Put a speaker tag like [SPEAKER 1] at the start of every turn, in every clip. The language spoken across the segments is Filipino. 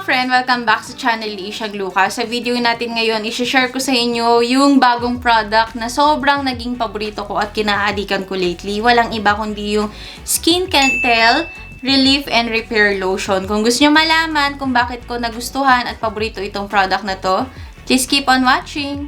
[SPEAKER 1] friend! Welcome back sa channel ni Isyang Luka. Sa video natin ngayon, isi-share ko sa inyo yung bagong product na sobrang naging paborito ko at kinaadikan ko lately. Walang iba kundi yung Skin Can Tell Relief and Repair Lotion. Kung gusto nyo malaman kung bakit ko nagustuhan at paborito itong product na to, just keep on watching!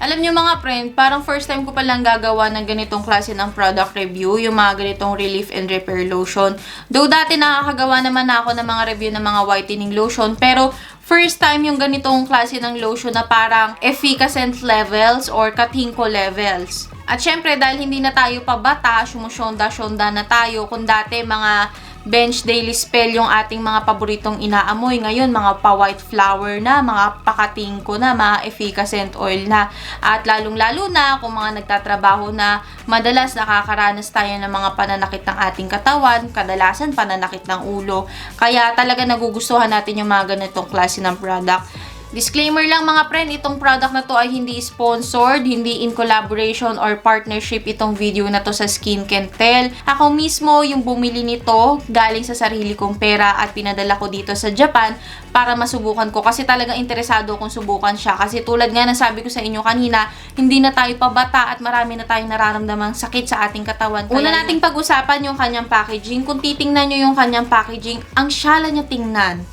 [SPEAKER 1] Alam nyo mga friend, parang first time ko palang gagawa ng ganitong klase ng product review, yung mga ganitong relief and repair lotion. Though dati nakakagawa naman ako ng mga review ng mga whitening lotion, pero first time yung ganitong klase ng lotion na parang efficacent levels or katingko levels. At syempre, dahil hindi na tayo pabata, sumusyonda-syonda na tayo, kung dati mga bench daily spell yung ating mga paboritong inaamoy. Ngayon, mga pa-white flower na, mga pakatingko na, mga efficacent oil na. At lalong-lalo na kung mga nagtatrabaho na madalas nakakaranas tayo ng mga pananakit ng ating katawan, kadalasan pananakit ng ulo. Kaya talaga nagugustuhan natin yung mga ganitong klase ng product. Disclaimer lang mga friend, itong product na to ay hindi sponsored, hindi in collaboration or partnership itong video na to sa Skin Can Tell. Ako mismo yung bumili nito galing sa sarili kong pera at pinadala ko dito sa Japan para masubukan ko kasi talagang interesado akong subukan siya. Kasi tulad nga ng sabi ko sa inyo kanina, hindi na tayo pabata at marami na tayong nararamdamang sakit sa ating katawan. Una nating pag-usapan yung kanyang packaging. Kung titingnan nyo yung kanyang packaging, ang syala niya tingnan.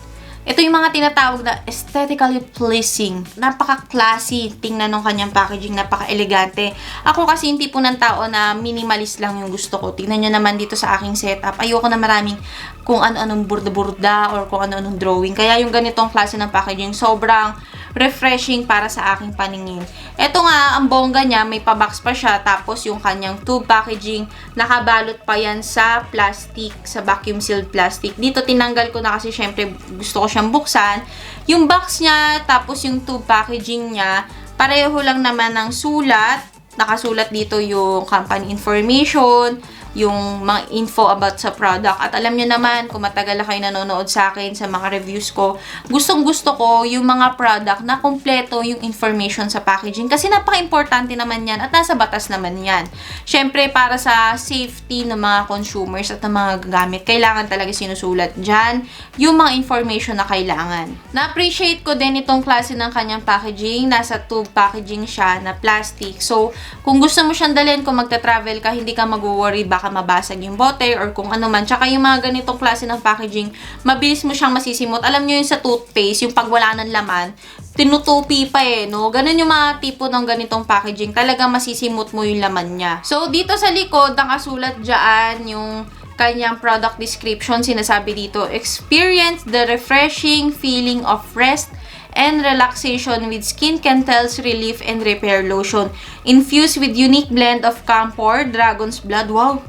[SPEAKER 1] Ito yung mga tinatawag na aesthetically pleasing. Napaka-classy tingnan ng kanyang packaging, napaka-elegante. Ako kasi yung tipo ng tao na minimalist lang yung gusto ko. Tingnan nyo naman dito sa aking setup. Ayoko na maraming kung ano-anong burda-burda or kung ano-anong drawing. Kaya yung ganitong klase ng packaging, sobrang refreshing para sa aking paningin. Ito nga, ang bongga niya, may pa-box pa siya. Tapos yung kanyang tube packaging, nakabalot pa yan sa plastic, sa vacuum sealed plastic. Dito tinanggal ko na kasi syempre gusto ko siyang buksan. Yung box niya, tapos yung tube packaging niya, pareho lang naman ng sulat. Nakasulat dito yung company information, yung mga info about sa product. At alam nyo naman, kung matagal na kayo nanonood sa akin sa mga reviews ko, gustong-gusto ko yung mga product na kompleto yung information sa packaging. Kasi napaka-importante naman yan at nasa batas naman yan. Syempre, para sa safety ng mga consumers at ng mga gagamit, kailangan talaga sinusulat dyan yung mga information na kailangan. Na-appreciate ko din itong klase ng kanyang packaging. Nasa tube packaging siya na plastic. So, kung gusto mo siyang dalhin, kung magta-travel ka, hindi ka mag-worry baka mabasag yung bote or kung ano man. Tsaka yung mga ganitong klase ng packaging, mabilis mo siyang masisimot. Alam nyo yung sa toothpaste, yung pag wala ng laman, tinutupi pa no? Ganun yung mga tipo ng ganitong packaging. Talaga masisimot mo yung laman niya. So, dito sa likod, nakasulat dyan yung kanyang product description. Sinasabi dito, experience the refreshing feeling of rest and relaxation with Skin Can Tell's Relief and Repair Lotion. Infused with unique blend of camphor, dragon's blood. Wow!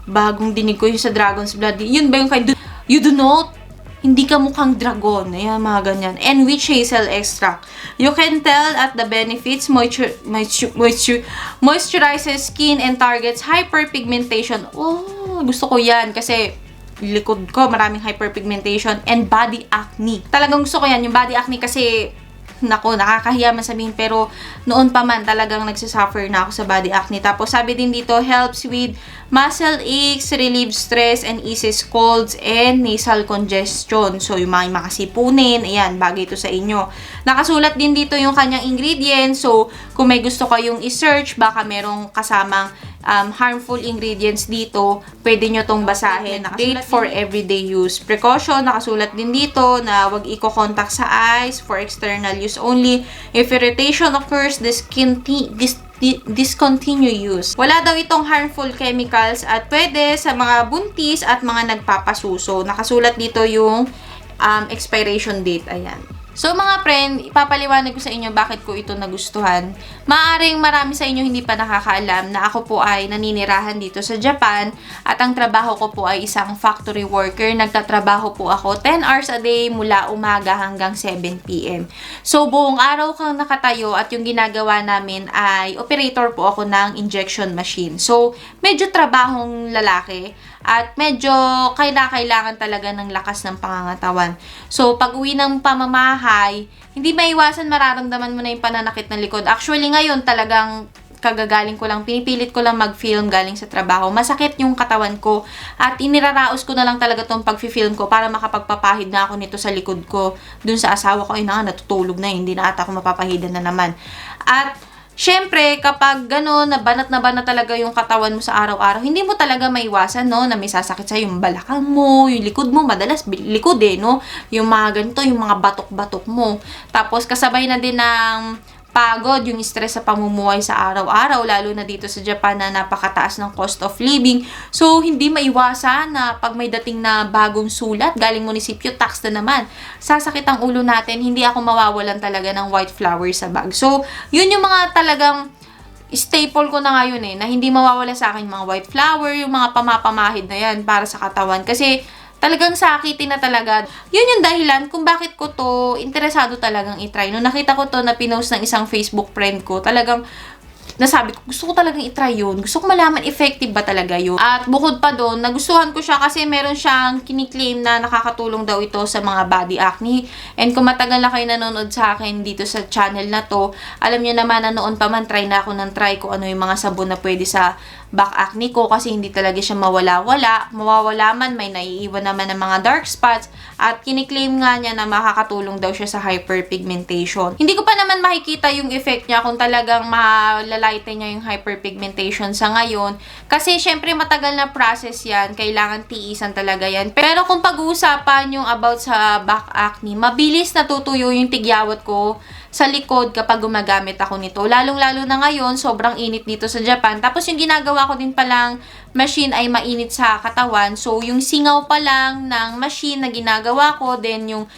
[SPEAKER 1] Bagong dinig ko yung sa dragon's blood. Yun ba yung kay you do not? Hindi ka mukhang dragon. Ayan, mga ganyan. And witch hazel extract. You can tell at the benefits, moisturizes skin and targets hyperpigmentation. Oh, gusto ko yan kasi likod ko, maraming hyperpigmentation and body acne. Talagang gusto ko yan, yung body acne kasi, nako, nakakahiya man sabihin, pero noon pa man talagang nagsasuffer na ako sa body acne. Tapos sabi din dito, helps with muscle aches, relieves stress, and eases colds and nasal congestion. So, yung mga makasipunin, ayan, bagay ito sa inyo. Nakasulat din dito yung kanyang ingredients. So, kung may gusto kayong i-search, baka merong kasamang harmful ingredients dito, pwede nyo tong basahin. Date for everyday use. Precaution, nakasulat din dito na wag i-contact sa eyes, for external use only. If irritation occurs, discontinue use. Wala daw itong harmful chemicals at pwede sa mga buntis at mga nagpapasuso. Nakasulat dito yung expiration date. Ayan. So mga friend, ipapaliwanag ko sa inyo bakit ko ito nagustuhan. Maaring marami sa inyo hindi pa nakakaalam na ako po ay naninirahan dito sa Japan at ang trabaho ko po ay isang factory worker. Nagtatrabaho po ako 10 hours a day mula umaga hanggang 7 p.m. So buong araw kang nakatayo at yung ginagawa namin ay operator po ako ng injection machine. So medyo trabahong lalaki. At medyo kailangan talaga ng lakas ng pangangatawan. So, pag uwi ng pamamahay, hindi maiwasan mararamdaman mo na yung pananakit ng likod. Actually, ngayon talagang kagagaling ko lang, pinipilit ko lang mag-film galing sa trabaho. Masakit yung katawan ko at iniraraos ko na lang talaga tong pag-film ko para makapagpapahid na ako nito sa likod ko. Dun sa asawa ko, ay natutulog na, hindi na ata ako mapapahidan na naman. At syempre, kapag gano'n, na banat talaga yung katawan mo sa araw-araw, hindi mo talaga maiwasan, no, na may sasakit sa yung balakang mo, yung likod mo, madalas likod no, yung mga ganito, yung mga batok-batok mo. Tapos, kasabay na din ng pagod, yung stress sa pamumuhay sa araw-araw, lalo na dito sa Japan na napakataas ng cost of living. So, hindi maiwasan na pag may dating na bagong sulat, galing munisipyo, tax na naman. Sasakit ang ulo natin, hindi ako mawawalan talaga ng white flower sa bag. So, yun yung mga talagang staple ko na ngayon na hindi mawawala sa akin mga white flower, yung mga pamapamahid na yan para sa katawan. Kasi, talagang sakitin na talaga. Yun yung dahilan kung bakit ko to interesado talagang itry. Nung nakita ko to na pinost ng isang Facebook friend ko, talagang nasabi ko, gusto ko talagang itry yun. Gusto ko malaman effective ba talaga yun. At bukod pa doon, nagustuhan ko siya kasi meron siyang kiniklaim na nakakatulong daw ito sa mga body acne. And kung matagal na kayo nanonood sa akin dito sa channel na to, alam niyo naman na noon pa man try na ako ng try kung ano yung mga sabon na pwede sa back acne ko kasi hindi talaga siya mawala-wala. Mawawala man, may naiiwan naman ng mga dark spots at kiniklaim nga niya na makakatulong daw siya sa hyperpigmentation. Hindi ko pa naman makikita yung effect niya kung talagang malalighten niya yung hyperpigmentation sa ngayon kasi syempre matagal na process yan, kailangan tiisan talaga yan. Pero kung pag-uusapan yung about sa back acne, mabilis natutuyo yung tigyawat ko sa likod kapag gumagamit ako nito. Lalong-lalo na ngayon, sobrang init dito sa Japan. Tapos yung ginagawa ko din palang machine ay mainit sa katawan. So, yung singaw pa lang ng machine na ginagawa ko, then yung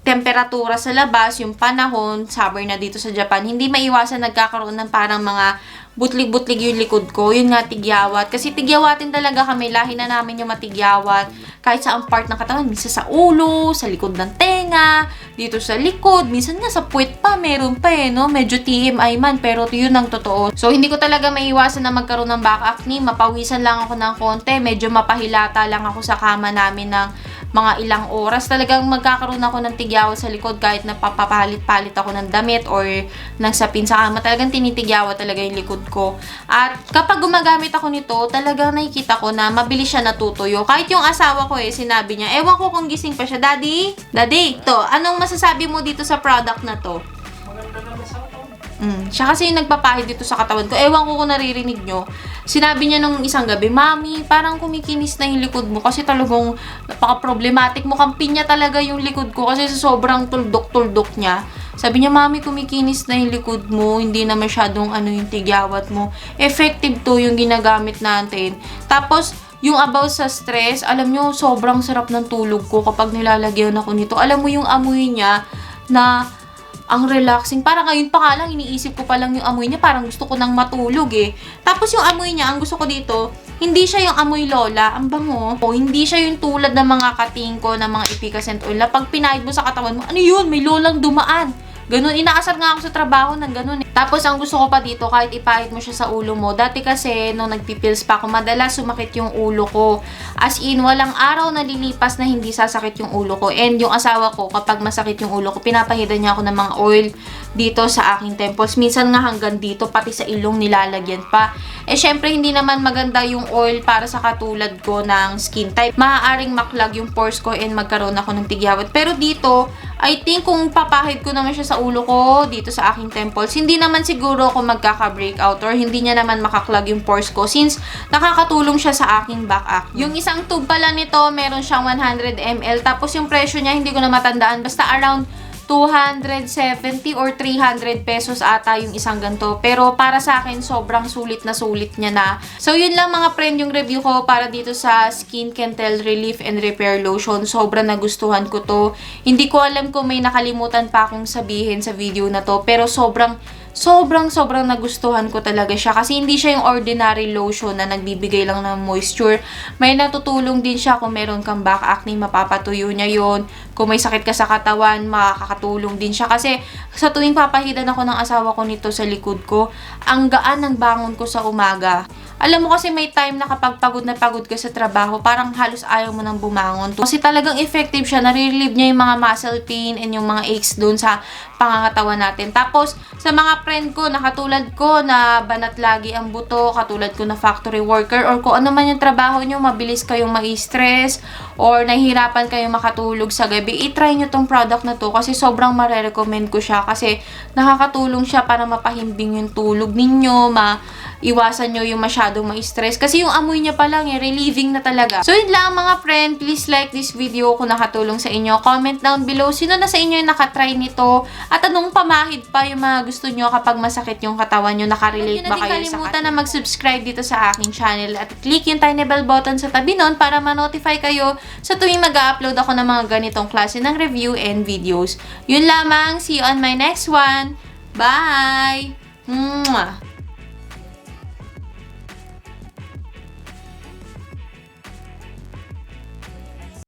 [SPEAKER 1] temperatura sa labas, yung panahon, summer na dito sa Japan, hindi maiwasan nagkakaroon ng parang mga butlig-butlig yung likod ko. Yun nga, tigyawat. Kasi tigyawatin talaga kami. Lahi na namin yung matigyawat. Kahit sa ang part ng katawan. Minsan sa ulo, sa likod ng tenga, dito sa likod. Minsan nga sa puwet pa. Meron pa no? Medyo TMI man. Pero yun ang totoo. So, hindi ko talaga maiwasan na magkaroon ng back acne. Mapawisan lang ako ng konti. Medyo mapahilata lang ako sa kama namin ng mga ilang oras. Talagang magkakaroon ako ng tigyawat sa likod kahit napapalit-palit ako ng damit or ng sapin sa kama. Talagang tinitigyawat talaga yung likod ko. At kapag gumagamit ako nito, talagang nakikita ko na mabilis siya natutuyo. Kahit yung asawa ko sinabi niya, ewan ko kung gising pa siya, Daddy, to, anong masasabi mo dito sa product na to?
[SPEAKER 2] Maganda naman sa katawan.
[SPEAKER 1] Siya kasi yung nagpapahid dito sa katawan ko. Ewan ko kung naririnig nyo. Sinabi niya nung isang gabi, Mami, parang kumikinis na yung likod mo kasi talagang napaka-problematic mo. Kampi niya talaga yung likod ko kasi sa sobrang tuldok-tuldok niya. Sabi niya, Mami, kumikinis na yung likod mo. Hindi na masyadong yung tigyawat mo. Effective to yung ginagamit natin. Tapos, yung about sa stress, alam nyo, sobrang sarap ng tulog ko kapag nilalagyan ako nito. Alam mo yung amoy niya na ang relaxing. Parang ngayon pa nga lang, iniisip ko pa lang yung amoy niya. Parang gusto ko nang matulog Tapos yung amoy niya, ang gusto ko dito, hindi siya yung amoy lola. Ang bango. O, hindi siya yung tulad ng mga katingko, ng mga efficacent oil na pag pinahid mo sa katawan mo, ano yun? May lolang dumaan. Ganun, inaasar nga ako sa trabaho ng ganun Tapos, ang gusto ko pa dito, kahit ipahid mo siya sa ulo mo. Dati kasi, nung nagpipils pa ako, madalas sumakit yung ulo ko. As in, walang araw na lilipas na hindi sasakit yung ulo ko. And yung asawa ko, kapag masakit yung ulo ko, pinapahidan niya ako ng mga oil dito sa aking temples. Minsan nga hanggang dito, pati sa ilong nilalagyan pa. Syempre, hindi naman maganda yung oil para sa katulad ko ng skin type. Maaaring maklag yung pores ko and magkaroon ako ng tigyawat. Pero dito, I think kung papahid ko naman siya sa ulo ko, dito sa aking temples, hindi naman siguro ako magkaka-breakout or hindi niya naman makaklag yung pores ko since nakakatulong siya sa aking back acne. Yung isang tube pala nito, meron siyang 100 ml. Tapos yung presyo niya, hindi ko na matandaan. Basta around 270 or 300 pesos ata yung isang ganito. Pero para sa akin, sobrang sulit na sulit niya na. So, yun lang mga friend yung review ko para dito sa Skin Can Tell Relief and Repair Lotion. Sobrang nagustuhan ko to. Hindi ko alam kung may nakalimutan pa akong sabihin sa video na to. Pero sobrang nagustuhan ko talaga siya. Kasi hindi siya yung ordinary lotion na nagbibigay lang ng moisture. May natutulong din siya kung meron kang back acne, mapapatuyo niya yon. Kung may sakit ka sa katawan, makakatulong din siya. Kasi sa tuwing papahidan ako ng asawa ko nito sa likod ko, ang gaan ng bangon ko sa umaga. Alam mo kasi may time na kapag pagod na pagod ka sa trabaho, parang halos ayaw mo nang bumangon. Kasi talagang effective siya. Nare-relieve niya yung mga muscle pain and yung mga aches doon sa pangangatawan natin. Tapos, sa mga friend ko na katulad ko na banat lagi ang buto, katulad ko na factory worker, or kung ano man yung trabaho nyo, mabilis kayong ma-stress, or nahihirapan kayong makatulog sa gabi, itry nyo tong product na to kasi sobrang marerecommend ko siya kasi nakakatulong siya para mapahimbing yung tulog ninyo, iwasan nyo yung masyadong ma-stress. Kasi yung amoy niya pa lang, relieving na talaga. So, yun lang mga friend. Please like this video kung nakatulong sa inyo. Comment down below sino na sa inyo yung nakatry nito. At anong pamahid pa yung mga gusto nyo kapag masakit yung katawan nyo. Nakarelate ba kayo sa kalimutan na mag-subscribe dito sa aking channel. At click yung tiny bell button sa tabi nun para ma-notify kayo sa tuwing mag-upload ako ng mga ganitong klase ng review and videos. Yun lamang. See you on my next one. Bye! Mwah!